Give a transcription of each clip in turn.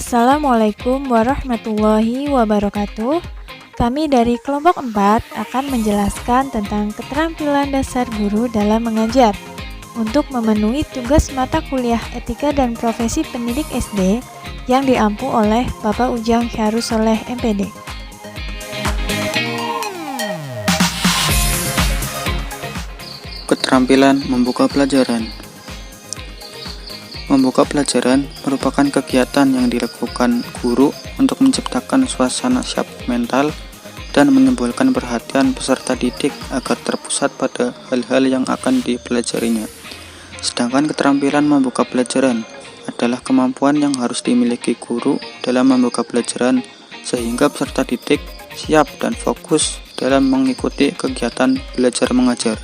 Assalamualaikum warahmatullahi wabarakatuh. Kami dari kelompok 4 akan menjelaskan tentang keterampilan dasar guru dalam mengajar untuk memenuhi tugas mata kuliah Etika dan Profesi Pendidik SD yang diampu oleh Bapak Ujang Syarussoleh MPD. Keterampilan membuka pelajaran. Membuka pelajaran merupakan kegiatan yang dilakukan guru untuk menciptakan suasana siap mental dan menimbulkan perhatian peserta didik agar terpusat pada hal-hal yang akan dipelajarinya. Sedangkan keterampilan membuka pelajaran adalah kemampuan yang harus dimiliki guru dalam membuka pelajaran sehingga peserta didik siap dan fokus dalam mengikuti kegiatan belajar mengajar.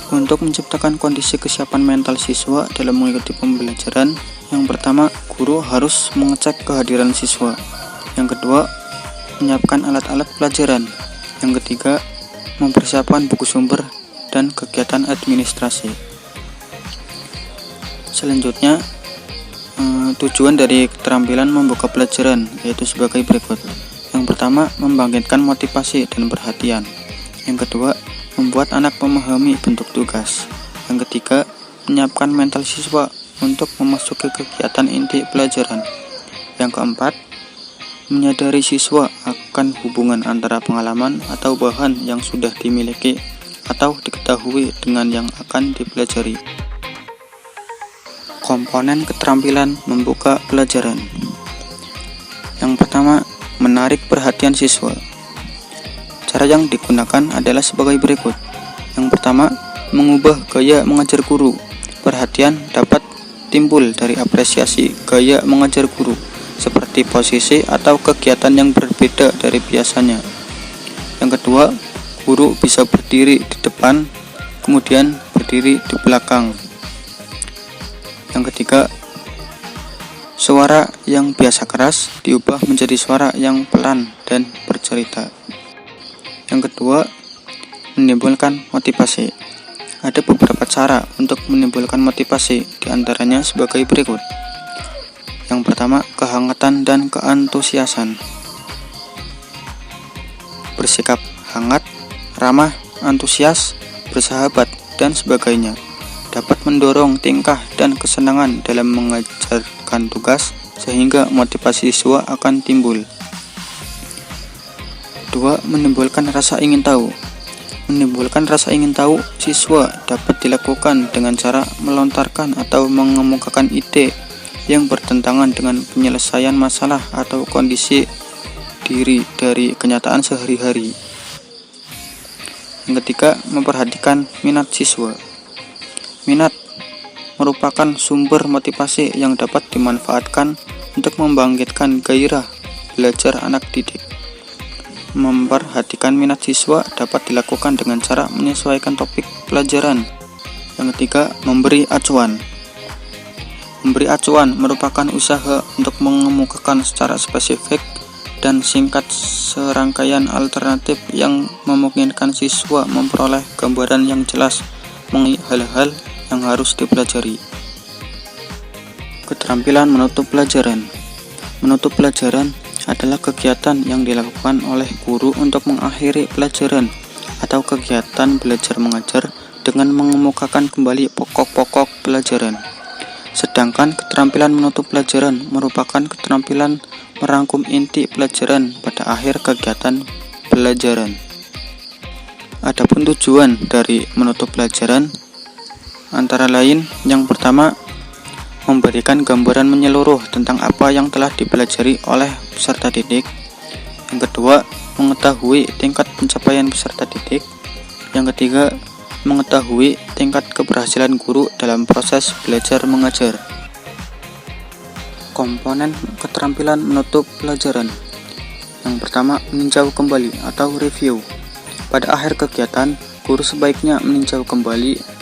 Untuk menciptakan kondisi kesiapan mental siswa dalam mengikuti pembelajaran, yang pertama, guru harus mengecek kehadiran siswa. Yang kedua, menyiapkan alat-alat pelajaran. Yang ketiga, mempersiapkan buku sumber dan kegiatan administrasi. Selanjutnya, tujuan dari keterampilan membuka pelajaran yaitu sebagai berikut. Yang pertama, membangkitkan motivasi dan perhatian. Yang kedua, membuat anak memahami bentuk tugas. Yang ketiga, menyiapkan mental siswa untuk memasuki kegiatan inti pelajaran. Yang keempat, menyadari siswa akan hubungan antara pengalaman atau bahan yang sudah dimiliki atau diketahui dengan yang akan dipelajari. Komponen keterampilan membuka pelajaran. Yang pertama, menarik perhatian siswa. Cara yang digunakan adalah sebagai berikut. Yang pertama, mengubah gaya mengajar guru. Perhatian dapat timbul dari apresiasi gaya mengajar guru, seperti posisi atau kegiatan yang berbeda dari biasanya. Yang kedua, guru bisa berdiri di depan, kemudian berdiri di belakang. Yang ketiga, suara yang biasa keras diubah menjadi suara yang pelan dan bercerita. Yang kedua, menimbulkan motivasi. Ada beberapa cara untuk menimbulkan motivasi, diantaranya sebagai berikut. Yang pertama, kehangatan dan keantusiasan. Bersikap hangat, ramah, antusias, bersahabat, dan sebagainya dapat mendorong tingkah dan kesenangan dalam mengajarkan tugas sehingga motivasi siswa akan timbul. Kedua, menimbulkan rasa ingin tahu. Menimbulkan rasa ingin tahu siswa dapat dilakukan dengan cara melontarkan atau mengemukakan ide yang bertentangan dengan penyelesaian masalah atau kondisi diri dari kenyataan sehari-hari. Yang ketiga, memperhatikan minat siswa. Minat merupakan sumber motivasi yang dapat dimanfaatkan untuk membangkitkan gairah belajar anak didik. Memperhatikan minat siswa dapat dilakukan dengan cara menyesuaikan topik pelajaran. Yang ketiga, memberi acuan. Memberi acuan merupakan usaha untuk mengemukakan secara spesifik dan singkat serangkaian alternatif yang memungkinkan siswa memperoleh gambaran yang jelas mengenai hal-hal yang harus dipelajari. Keterampilan menutup pelajaran. Menutup pelajaran adalah kegiatan yang dilakukan oleh guru untuk mengakhiri pelajaran atau kegiatan belajar mengajar dengan mengemukakan kembali pokok-pokok pelajaran. Sedangkan keterampilan menutup pelajaran merupakan keterampilan merangkum inti pelajaran pada akhir kegiatan pelajaran. Adapun tujuan dari menutup pelajaran antara lain, yang pertama, memberikan gambaran menyeluruh tentang apa yang telah dipelajari oleh peserta didik. Yang kedua, mengetahui tingkat pencapaian peserta didik. Yang ketiga, mengetahui tingkat keberhasilan guru dalam proses belajar mengajar. Komponen keterampilan menutup pelajaran. Yang pertama, meninjau kembali atau review. Pada akhir kegiatan, guru sebaiknya meninjau kembali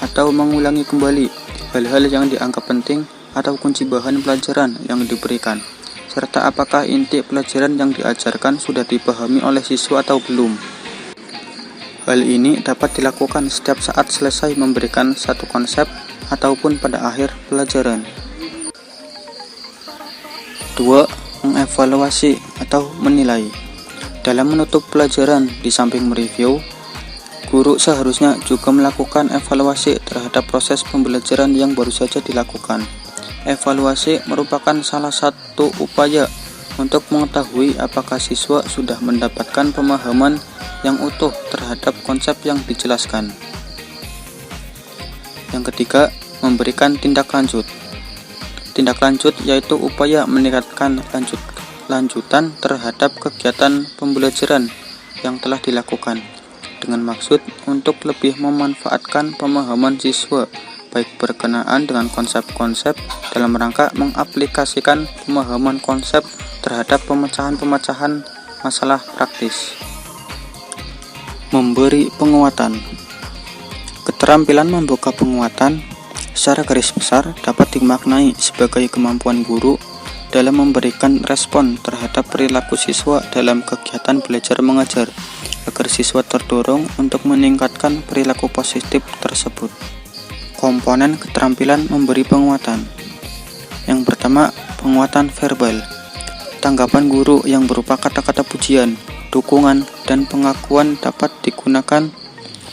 atau mengulangi kembali hal-hal yang dianggap penting atau kunci bahan pelajaran yang diberikan, serta apakah inti pelajaran yang diajarkan sudah dipahami oleh siswa atau belum. Hal ini dapat dilakukan setiap saat selesai memberikan satu konsep ataupun pada akhir pelajaran. kedua, mengevaluasi atau menilai. Dalam menutup pelajaran, di samping mereview, guru seharusnya juga melakukan evaluasi terhadap proses pembelajaran yang baru saja dilakukan. Evaluasi merupakan salah satu upaya untuk mengetahui apakah siswa sudah mendapatkan pemahaman yang utuh terhadap konsep yang dijelaskan. Yang ketiga, memberikan tindak lanjut. Tindak lanjut yaitu upaya meningkatkan lanjutan terhadap kegiatan pembelajaran yang telah dilakukan dengan maksud untuk lebih memanfaatkan pemahaman siswa baik berkenaan dengan konsep-konsep dalam rangka mengaplikasikan pemahaman konsep terhadap pemecahan-pemecahan masalah praktis. Memberi penguatan. Keterampilan membuka penguatan secara garis besar dapat dimaknai sebagai kemampuan guru dalam memberikan respon terhadap perilaku siswa dalam kegiatan belajar mengajar agar siswa terdorong untuk meningkatkan perilaku positif tersebut. Komponen keterampilan memberi penguatan. Yang pertama, penguatan verbal. Tanggapan guru yang berupa kata-kata pujian, dukungan, dan pengakuan dapat digunakan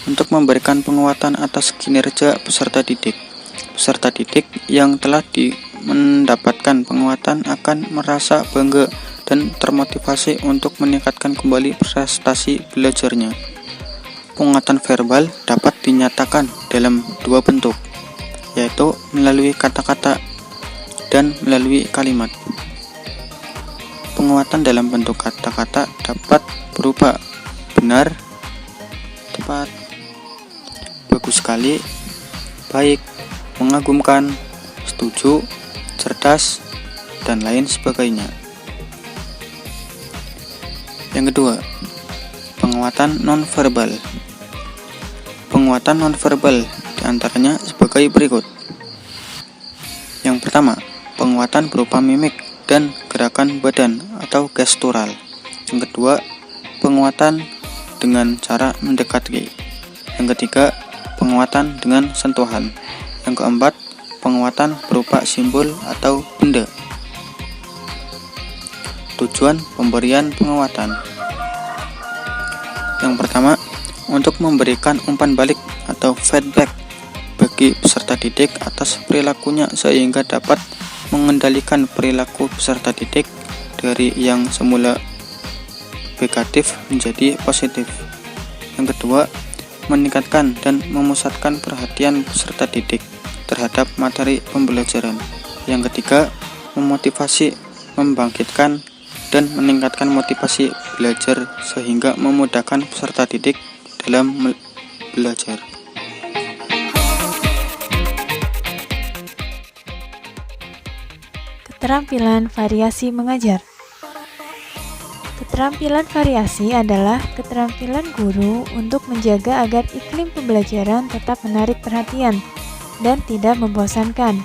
untuk memberikan penguatan atas kinerja peserta didik. Peserta didik yang telah mendapatkan penguatan akan merasa bangga dan termotivasi untuk meningkatkan kembali prestasi belajarnya. Penguatan verbal dapat dinyatakan dalam dua bentuk, yaitu melalui kata-kata dan melalui kalimat. Penguatan dalam bentuk kata-kata dapat berupa benar, tepat, bagus sekali, baik, mengagumkan, setuju, cerdas, dan lain sebagainya. Yang kedua, penguatan nonverbal. Penguatan nonverbal diantaranya sebagai berikut. Yang pertama, penguatan berupa mimik dan gerakan badan atau gestural. Yang kedua, penguatan dengan cara mendekati. Yang ketiga, penguatan dengan sentuhan. Yang keempat, penguatan berupa simbol atau benda. Tujuan pemberian penguatan. Yang pertama, untuk memberikan umpan balik atau feedback bagi peserta didik atas perilakunya sehingga dapat mengendalikan perilaku peserta didik dari yang semula negatif menjadi positif. Yang kedua, meningkatkan dan memusatkan perhatian peserta didik terhadap materi pembelajaran. Yang ketiga, memotivasi, membangkitkan, dan meningkatkan motivasi belajar sehingga memudahkan peserta didik dalam belajar. Keterampilan variasi mengajar. Keterampilan variasi adalah keterampilan guru untuk menjaga agar iklim pembelajaran tetap menarik perhatian dan tidak membosankan,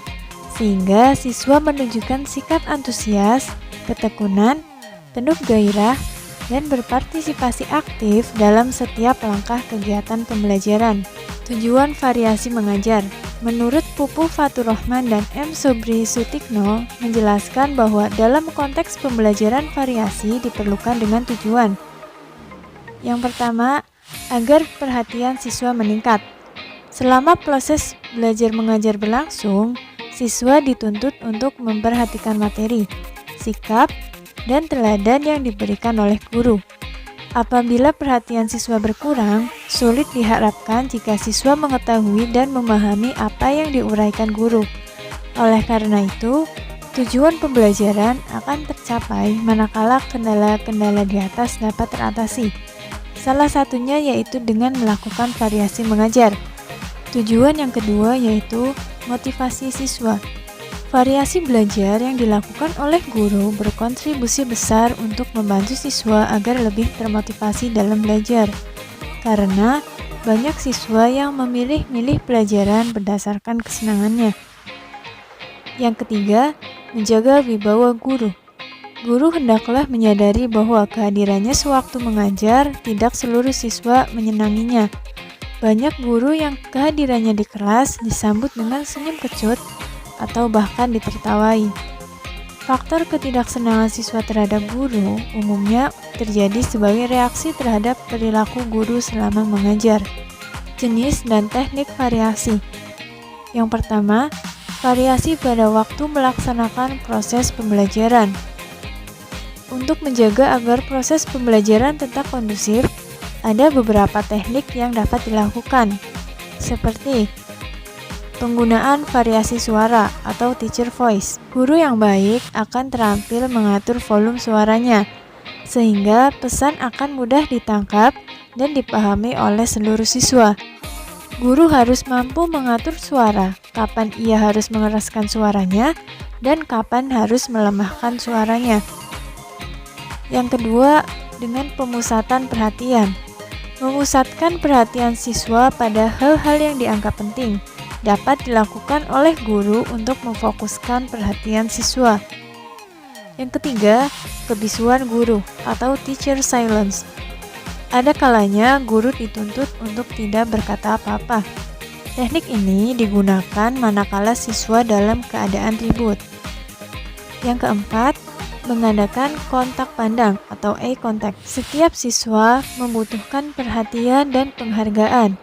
sehingga siswa menunjukkan sikap antusias, ketekunan, penuh gairah, dan berpartisipasi aktif dalam setiap langkah kegiatan pembelajaran. Tujuan variasi mengajar. Menurut Pupu Fatur Rahman dan M. Sobri Sutikno menjelaskan bahwa dalam konteks pembelajaran variasi diperlukan dengan tujuan. Yang pertama, agar perhatian siswa meningkat. Selama proses belajar mengajar berlangsung, siswa dituntut untuk memperhatikan materi, sikap, dan teladan yang diberikan oleh guru. Apabila perhatian siswa berkurang, sulit diharapkan jika siswa mengetahui dan memahami apa yang diuraikan guru. Oleh karena itu, tujuan pembelajaran akan tercapai manakala kendala-kendala di atas dapat teratasi. Salah satunya yaitu dengan melakukan variasi mengajar. Tujuan yang kedua yaitu motivasi siswa. Variasi belajar yang dilakukan oleh guru berkontribusi besar untuk membantu siswa agar lebih termotivasi dalam belajar. Karena banyak siswa yang memilih-milih pelajaran berdasarkan kesenangannya. Yang ketiga, menjaga wibawa guru. Guru hendaklah menyadari bahwa kehadirannya sewaktu mengajar tidak seluruh siswa menyenanginya. Banyak guru yang kehadirannya di kelas disambut dengan senyum kecut atau bahkan ditertawai. Faktor ketidaksenangan siswa terhadap guru umumnya terjadi sebagai reaksi terhadap perilaku guru selama mengajar. Jenis dan teknik variasi. Yang pertama, variasi pada waktu melaksanakan proses pembelajaran. Untuk menjaga agar proses pembelajaran tetap kondusif, ada beberapa teknik yang dapat dilakukan, seperti penggunaan variasi suara atau teacher voice. Guru yang baik akan terampil mengatur volume suaranya, sehingga pesan akan mudah ditangkap dan dipahami oleh seluruh siswa. Guru harus mampu mengatur suara, kapan ia harus mengeraskan suaranya, dan kapan harus melemahkan suaranya. Yang kedua, dengan pemusatan perhatian. Memusatkan perhatian siswa pada hal-hal yang dianggap penting dapat dilakukan oleh guru untuk memfokuskan perhatian siswa. Yang ketiga, kebisuan guru atau teacher silence. Ada kalanya guru dituntut untuk tidak berkata apa-apa. Teknik ini digunakan manakala siswa dalam keadaan ribut. Yang keempat, mengadakan kontak pandang atau eye contact. Setiap siswa membutuhkan perhatian dan penghargaan.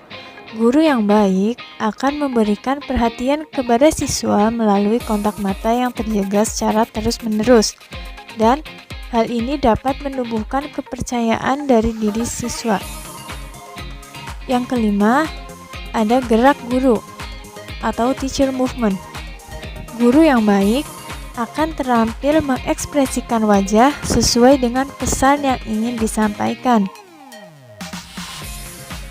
Guru yang baik akan memberikan perhatian kepada siswa melalui kontak mata yang terjaga secara terus-menerus, dan hal ini dapat menumbuhkan kepercayaan dari diri siswa. Yang kelima, ada gerak guru atau teacher movement. Guru yang baik akan terampil mengekspresikan wajah sesuai dengan pesan yang ingin disampaikan.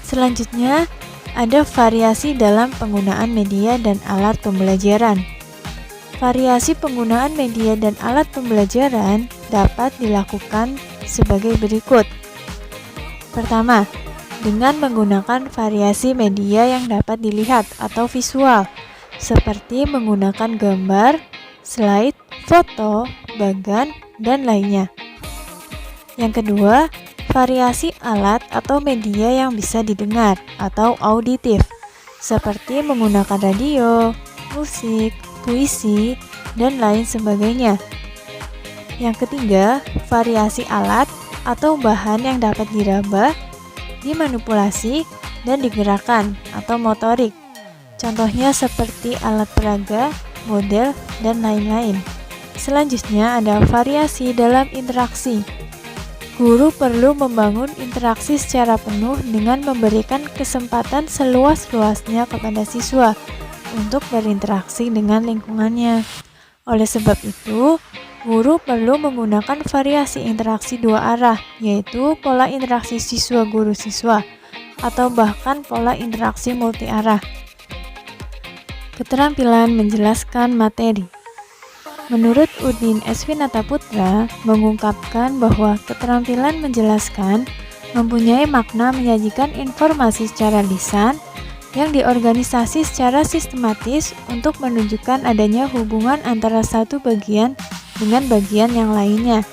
Selanjutnya, ada variasi dalam penggunaan media dan alat pembelajaran. Variasi penggunaan media dan alat pembelajaran dapat dilakukan sebagai berikut. Pertama, dengan menggunakan variasi media yang dapat dilihat atau visual, seperti menggunakan gambar, slide, foto, bagan, dan lainnya. Yang kedua, variasi alat atau media yang bisa didengar atau auditif, seperti menggunakan radio, musik, puisi, dan lain sebagainya. Yang ketiga, variasi alat atau bahan yang dapat diraba, dimanipulasi, dan digerakkan atau motorik. Contohnya seperti alat peraga, model, dan lain-lain. Selanjutnya ada variasi dalam interaksi. Guru perlu membangun interaksi secara penuh dengan memberikan kesempatan seluas-luasnya kepada siswa untuk berinteraksi dengan lingkungannya. Oleh sebab itu, guru perlu menggunakan variasi interaksi dua arah, yaitu pola interaksi siswa-guru siswa, atau bahkan pola interaksi multi arah. Keterampilan menjelaskan materi. Menurut Udin Eswinata Putra, mengungkapkan bahwa keterampilan menjelaskan mempunyai makna menyajikan informasi secara lisan yang diorganisasi secara sistematis untuk menunjukkan adanya hubungan antara satu bagian dengan bagian yang lainnya.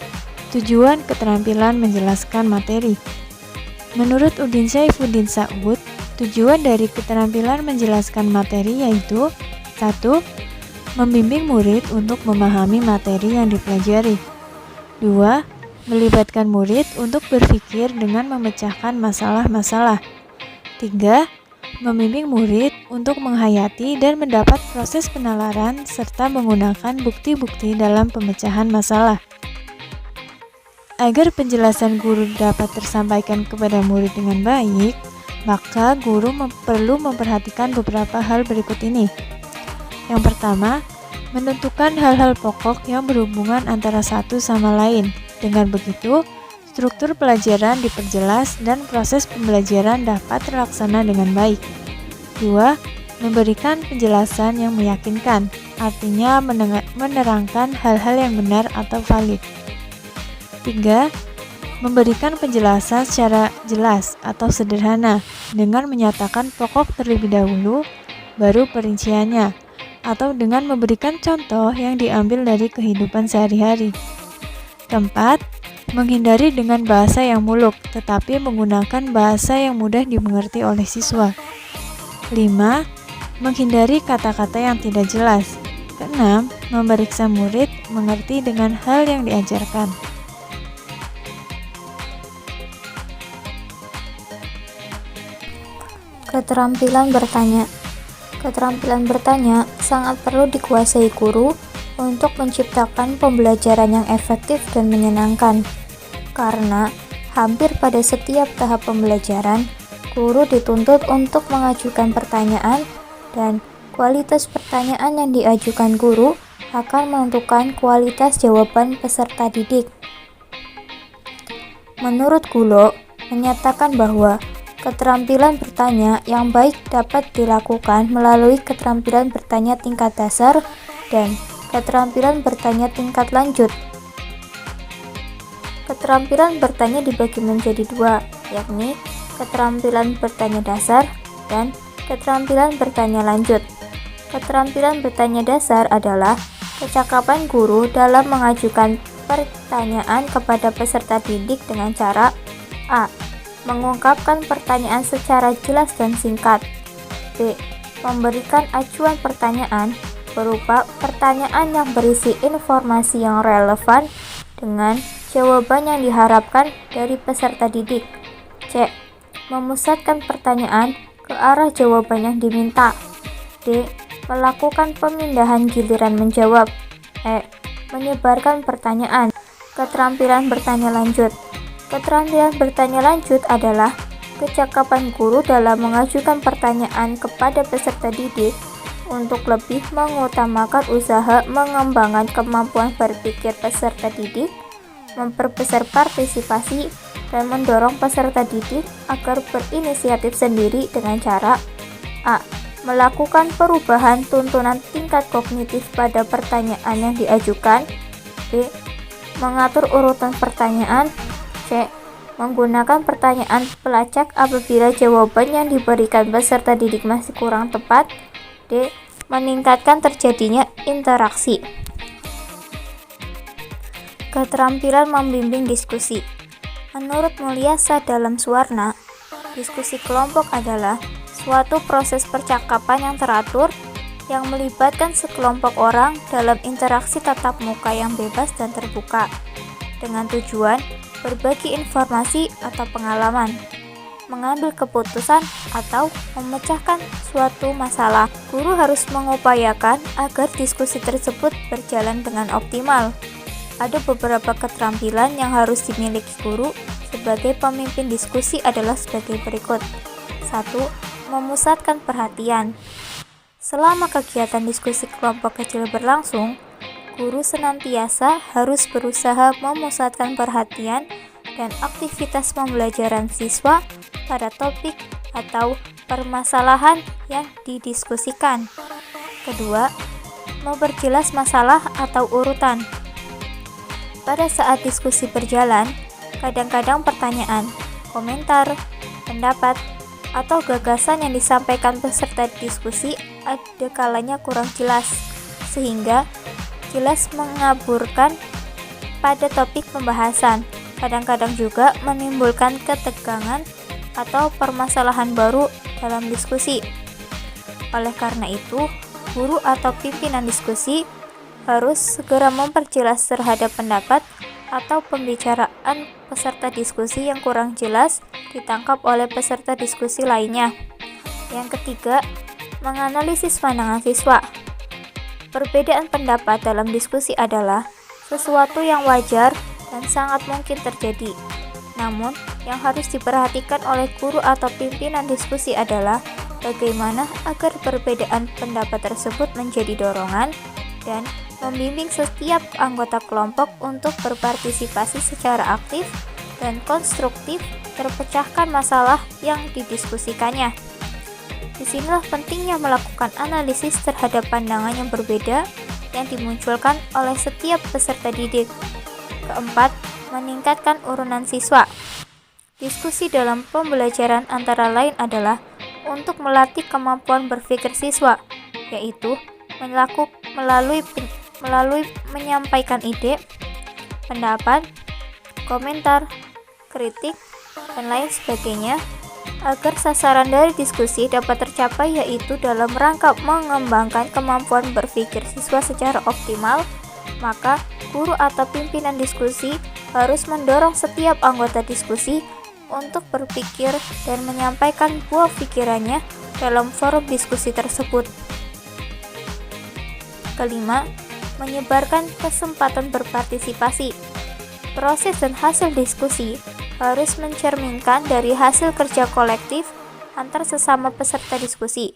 Tujuan keterampilan menjelaskan materi. Menurut Udin Saifuddin Sa'ud, tujuan dari keterampilan menjelaskan materi yaitu 1. Membimbing murid untuk memahami materi yang dipelajari. 2. Melibatkan murid untuk berpikir dengan memecahkan masalah-masalah. 3. Membimbing murid untuk menghayati dan mendapat proses penalaran serta menggunakan bukti-bukti dalam pemecahan masalah. Agar penjelasan guru dapat tersampaikan kepada murid dengan baik, maka guru perlu memperhatikan beberapa hal berikut ini. Yang pertama, menentukan hal-hal pokok yang berhubungan antara satu sama lain. Dengan begitu, struktur pelajaran diperjelas dan proses pembelajaran dapat terlaksana dengan baik. 2. Memberikan penjelasan yang meyakinkan, artinya menerangkan hal-hal yang benar atau valid. 3. Memberikan penjelasan secara jelas atau sederhana dengan menyatakan pokok terlebih dahulu, baru perinciannya, atau dengan memberikan contoh yang diambil dari kehidupan sehari-hari. 4. Menghindari dengan bahasa yang muluk, tetapi menggunakan bahasa yang mudah dimengerti oleh siswa. 5. Menghindari kata-kata yang tidak jelas. Keenam, memeriksa murid mengerti dengan hal yang diajarkan. Keterampilan bertanya. Keterampilan bertanya sangat perlu dikuasai guru untuk menciptakan pembelajaran yang efektif dan menyenangkan. Karena hampir pada setiap tahap pembelajaran, guru dituntut untuk mengajukan pertanyaan dan kualitas pertanyaan yang diajukan guru akan menentukan kualitas jawaban peserta didik. Menurut Gulo, menyatakan bahwa keterampilan bertanya yang baik dapat dilakukan melalui keterampilan bertanya tingkat dasar dan keterampilan bertanya tingkat lanjut. Keterampilan bertanya dibagi menjadi dua, yakni keterampilan bertanya dasar dan keterampilan bertanya lanjut. Keterampilan bertanya dasar adalah kecakapan guru dalam mengajukan pertanyaan kepada peserta didik dengan cara A. Mengungkapkan pertanyaan secara jelas dan singkat. B. Memberikan acuan pertanyaan berupa pertanyaan yang berisi informasi yang relevan dengan jawaban yang diharapkan dari peserta didik. C. Memusatkan pertanyaan ke arah jawaban yang diminta. D. Melakukan pemindahan giliran menjawab. E. Menyebarkan pertanyaan. Keterampilan bertanya lanjut. Keterampilan bertanya lanjut adalah kecakapan guru dalam mengajukan pertanyaan kepada peserta didik untuk lebih mengutamakan usaha mengembangkan kemampuan berpikir peserta didik, memperbesar partisipasi, dan mendorong peserta didik agar berinisiatif sendiri dengan cara A. Melakukan perubahan tuntunan tingkat kognitif pada pertanyaan yang diajukan. B. Mengatur urutan pertanyaan. C. Menggunakan pertanyaan pelacak apabila jawaban yang diberikan peserta didik masih kurang tepat. D. Meningkatkan terjadinya interaksi. Keterampilan membimbing diskusi. Menurut Mulyasa dalam Suwarna, diskusi kelompok adalah suatu proses percakapan yang teratur yang melibatkan sekelompok orang dalam interaksi tatap muka yang bebas dan terbuka dengan tujuan berbagi informasi atau pengalaman, mengambil keputusan atau memecahkan suatu masalah. Guru harus mengupayakan agar diskusi tersebut berjalan dengan optimal. Ada beberapa keterampilan yang harus dimiliki guru sebagai pemimpin diskusi adalah sebagai berikut. 1. Memusatkan perhatian. Selama kegiatan diskusi kelompok kecil berlangsung, guru senantiasa harus berusaha memusatkan perhatian dan aktivitas pembelajaran siswa pada topik atau permasalahan yang didiskusikan. Kedua, memperjelas masalah atau urutan. Pada saat diskusi berjalan, kadang-kadang pertanyaan, komentar, pendapat, atau gagasan yang disampaikan peserta diskusi ada kalanya kurang jelas, sehingga jelas mengaburkan pada topik pembahasan. Kadang-kadang juga menimbulkan ketegangan atau permasalahan baru dalam diskusi. Oleh karena itu, guru atau pimpinan diskusi harus segera memperjelas terhadap pendapat atau pembicaraan peserta diskusi yang kurang jelas ditangkap oleh peserta diskusi lainnya. Yang ketiga, menganalisis pandangan siswa. Perbedaan pendapat dalam diskusi adalah sesuatu yang wajar dan sangat mungkin terjadi. Namun, yang harus diperhatikan oleh guru atau pimpinan diskusi adalah bagaimana agar perbedaan pendapat tersebut menjadi dorongan dan membimbing setiap anggota kelompok untuk berpartisipasi secara aktif dan konstruktif terpecahkan masalah yang didiskusikannya. Disinilah pentingnya melakukan analisis terhadap pandangan yang berbeda yang dimunculkan oleh setiap peserta didik. Keempat, meningkatkan urunan siswa. Diskusi dalam pembelajaran antara lain adalah untuk melatih kemampuan berpikir siswa, yaitu melalui menyampaikan ide, pendapat, komentar, kritik, dan lain sebagainya Agar sasaran dari diskusi dapat tercapai, yaitu dalam rangka mengembangkan kemampuan berpikir siswa secara optimal, maka guru atau pimpinan diskusi harus mendorong setiap anggota diskusi untuk berpikir dan menyampaikan buah pikirannya dalam forum diskusi tersebut. Kelima, menyebarkan kesempatan berpartisipasi. Proses dan hasil diskusi harus mencerminkan dari hasil kerja kolektif antar sesama peserta diskusi.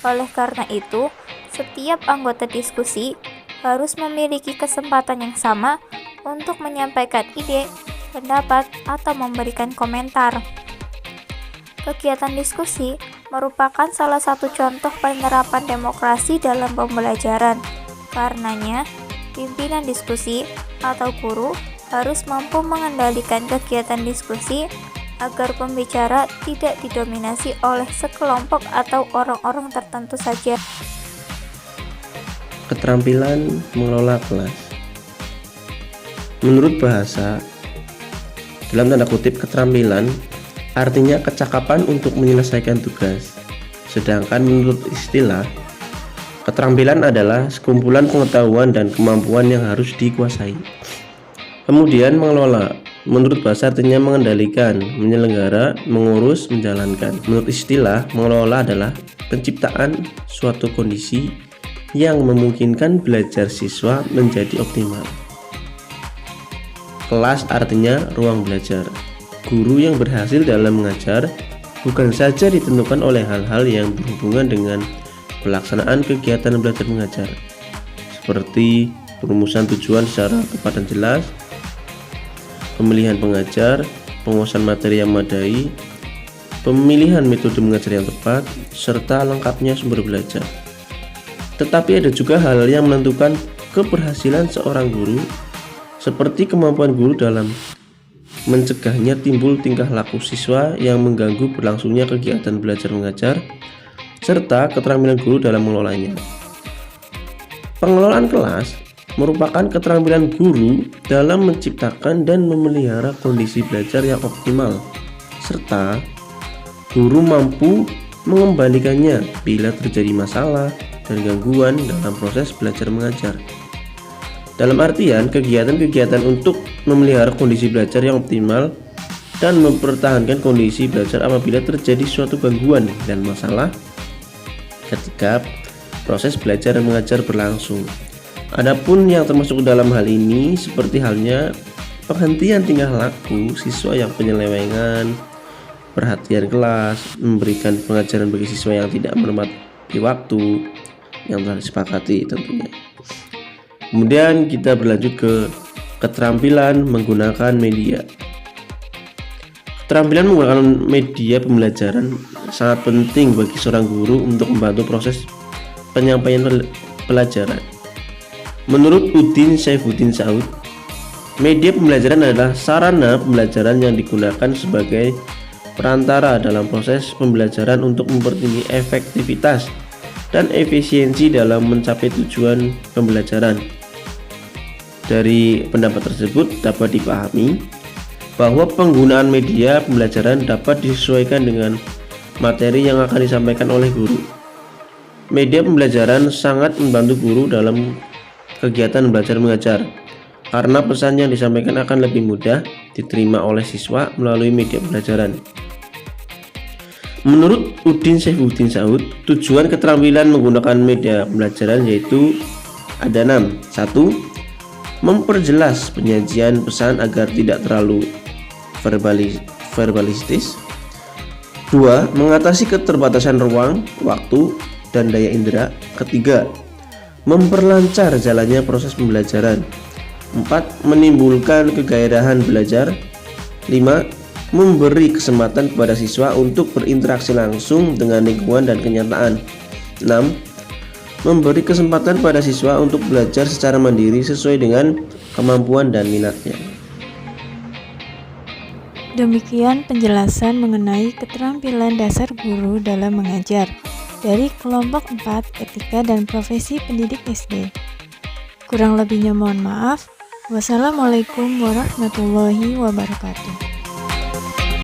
Oleh karena itu, setiap anggota diskusi harus memiliki kesempatan yang sama untuk menyampaikan ide, pendapat, atau memberikan komentar. Kegiatan diskusi merupakan salah satu contoh penerapan demokrasi dalam pembelajaran. Karenanya, pimpinan diskusi atau guru harus mampu mengendalikan kegiatan diskusi agar pembicara tidak didominasi oleh sekelompok atau orang-orang tertentu saja. Keterampilan mengelola kelas. Menurut bahasa, dalam tanda kutip keterampilan artinya kecakapan untuk menyelesaikan tugas. Sedangkan menurut istilah, keterampilan adalah sekumpulan pengetahuan dan kemampuan yang harus dikuasai. Kemudian mengelola, menurut bahasa artinya mengendalikan, menyelenggara, mengurus, menjalankan. Menurut istilah, mengelola adalah penciptaan suatu kondisi yang memungkinkan belajar siswa menjadi optimal. Kelas artinya ruang belajar. Guru yang berhasil dalam mengajar bukan saja ditentukan oleh hal-hal yang berhubungan dengan pelaksanaan kegiatan belajar mengajar, seperti perumusan tujuan secara tepat dan jelas, pemilihan pengajar, penguasaan materi yang memadai, pemilihan metode mengajar yang tepat, serta lengkapnya sumber belajar. Tetapi ada juga hal yang menentukan keberhasilan seorang guru, seperti kemampuan guru dalam mencegahnya timbul tingkah laku siswa yang mengganggu berlangsungnya kegiatan belajar mengajar, serta keterampilan guru dalam mengelolanya. Pengelolaan kelas merupakan keterampilan guru dalam menciptakan dan memelihara kondisi belajar yang optimal, serta guru mampu mengembalikannya bila terjadi masalah dan gangguan dalam proses belajar mengajar. Dalam artian, kegiatan-kegiatan untuk memelihara kondisi belajar yang optimal dan mempertahankan kondisi belajar apabila terjadi suatu gangguan dan masalah ketika proses belajar dan mengajar berlangsung. Adapun yang termasuk dalam hal ini seperti halnya penghentian tingkah laku siswa yang penyelewengan, perhatian kelas, memberikan pengajaran bagi siswa yang tidak menepati waktu yang telah disepakati tentunya. Kemudian kita berlanjut ke keterampilan menggunakan media. Keterampilan menggunakan media pembelajaran sangat penting bagi seorang guru untuk membantu proses penyampaian pelajaran. Menurut Udin Saifuddin Saud, media pembelajaran adalah sarana pembelajaran yang digunakan sebagai perantara dalam proses pembelajaran untuk mempertinggi efektivitas dan efisiensi dalam mencapai tujuan pembelajaran. Dari pendapat tersebut dapat dipahami bahwa penggunaan media pembelajaran dapat disesuaikan dengan materi yang akan disampaikan oleh guru. Media pembelajaran sangat membantu guru dalam kegiatan belajar mengajar karena pesan yang disampaikan akan lebih mudah diterima oleh siswa melalui media pembelajaran. Menurut Udin Saifuddin Saud, tujuan keterampilan menggunakan media pembelajaran yaitu ada 6. 1. Memperjelas penyajian pesan agar tidak terlalu verbalistis. 2. Mengatasi keterbatasan ruang, waktu, dan daya indera. 3. Memperlancar jalannya proses pembelajaran. 4. Menimbulkan kegairahan belajar. 5. Memberi kesempatan kepada siswa untuk berinteraksi langsung dengan lingkungan dan kenyataan. 6. Memberi kesempatan pada siswa untuk belajar secara mandiri sesuai dengan kemampuan dan minatnya. Demikian penjelasan mengenai keterampilan dasar guru dalam mengajar dari kelompok 4 etika dan profesi pendidik SD. Kurang lebihnya mohon maaf. Wassalamualaikum warahmatullahi wabarakatuh.